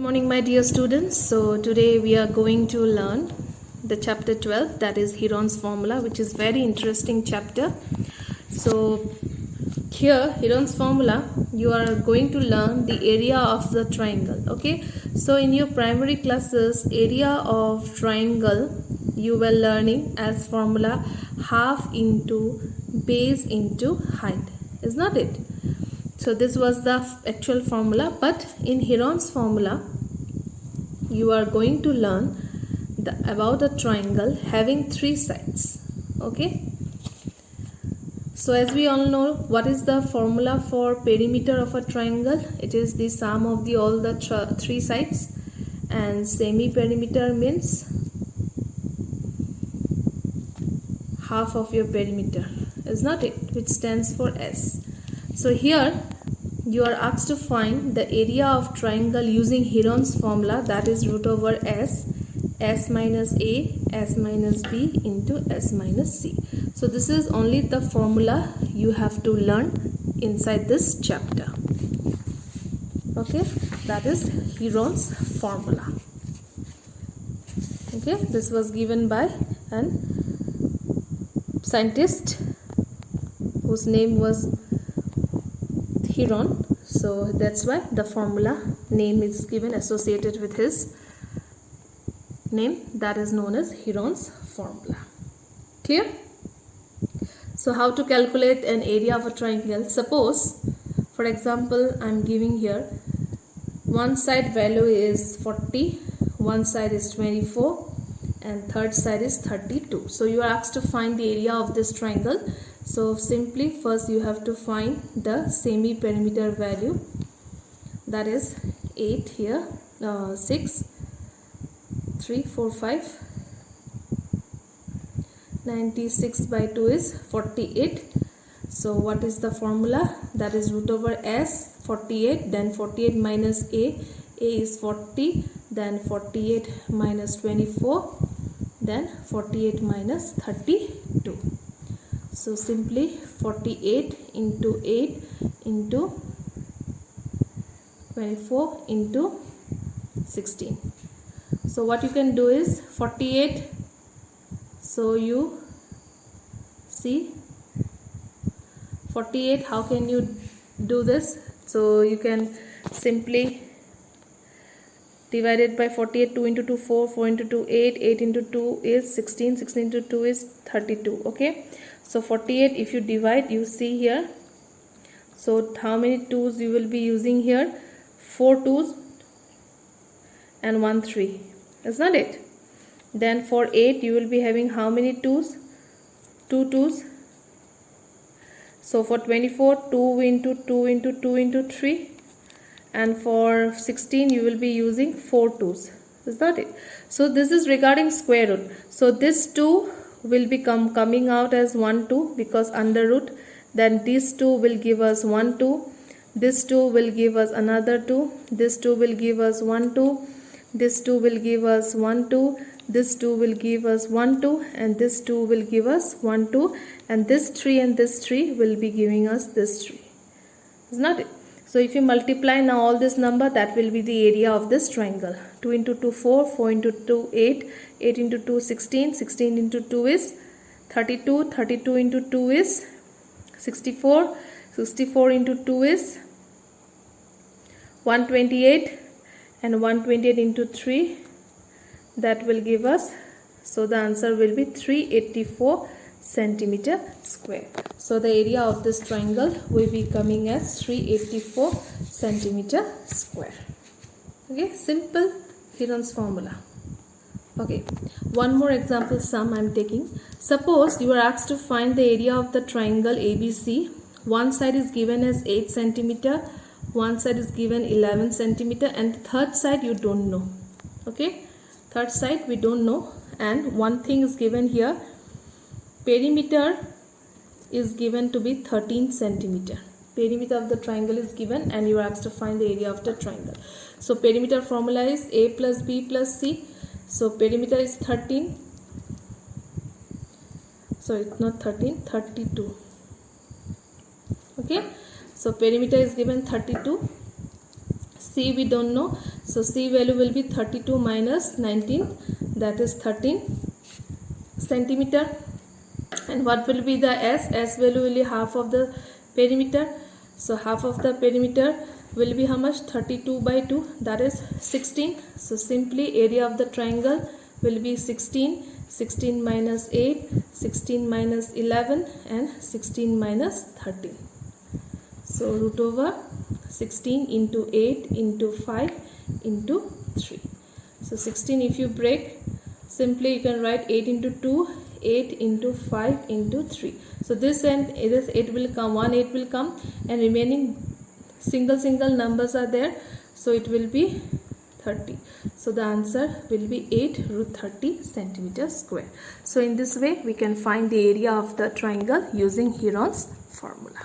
Morning, my dear students. So today we are going to learn the chapter 12, that is Heron's formula, which is very interesting chapter. So here Heron's formula, you are going to learn the area of the triangle. Okay, so in your primary classes, area of triangle you were learning as formula half into base into height, is not it? So this was the actual formula, but in Heron's formula you are going to learn about a triangle having three sides. Okay, so as we all know, what is the formula for perimeter of a triangle? It is the sum of all the three sides, and semi perimeter means half of your perimeter, is not it, which stands for S. So here you are asked to find the area of triangle using Heron's formula, that is root over S minus A, S minus B into S minus C. So this is only the formula you have to learn inside this chapter. Okay, that is Heron's formula. Okay, this was given by an scientist whose name was Heron, so that's why the formula name is given associated with his name, that is known as Heron's formula. Clear? So how to calculate an area of a triangle? Suppose, for example, I am giving here one side value is 40, one side is 24 and third side is 32. So you are asked to find the area of this triangle. So simply first you have to find the semi perimeter value, that is 8 here, 6, 3, 4, 5, 96 by 2 is 48. So what is the formula? That is root over S, 48, then 48 minus A is 40, then 48 minus 24, then 48 minus 32. So simply 48 into 8 into 24 into 16. So what you can do is 48. So you see 48. How can you do this? So you can simply divide it by 48. 2 into 2 4, 4 into 2 8, 8 into 2 is 16, 16 into 2 is 32. Okay, so 48 if you divide, you see here, so how many 2's you will be using here? 4 2's and 1 3, is not it? Then for 8 you will be having how many 2's? 2 2's. So for 24, 2 into 2 into 2 into 3, and for 16 you will be using 4 2's, is that it? So this is regarding square root. So this 2 will be coming out as 1 2 because under root, then this 2 will give us 1 2, this 2 will give us another 2, this 2 will give us 1 2, this 2 will give us 1 2, this 2 will give us 1 2, and this 2 will give us 1 2, and this 3 and this 3 will be giving us this 3, is not it? So if you multiply now all this number, that will be the area of this triangle. 2 into 2 4, 4 into 2 8, 8 into 2 16, 16 into 2 is 32, 32 into 2 is 64, 64 into 2 is 128, and 128 into 3, that will give us, so the answer will be 384 centimeter square. So the area of this triangle will be coming as 384 centimeter square. Okay, simple Heron's formula. Okay, one more example sum I am taking. Suppose you are asked to find the area of the triangle ABC. One side is given as 8 centimeter, one side is given 11 centimeter, and the third side you don't know. Okay, third side we don't know, and one thing is given here, perimeter is given to be 13 centimeter. Perimeter of the triangle is given and you are asked to find the area of the triangle. So perimeter formula is A plus B plus C. So perimeter is 13. So it's not 13, 32. Okay, so perimeter is given 32. C C we don't know, so C value will be 32 minus 19, that is 13 centimeter. And what will be the S? S value will be half of the perimeter, so half of the perimeter will be how much? 32 by 2, that is 16. So simply area of the triangle will be 16. 16 minus 8, 16 minus 11, and 16 minus 13. So root over 16 into 8 into 5 into 3. So 16 if you break, simply you can write 8 into 2, 8 into 5 into 3. So this and this 8 will come, 1 8 will come, and remaining single numbers are there, so it will be 30. So the answer will be 8 root 30 centimeters square. So in this way we can find the area of the triangle using Heron's formula.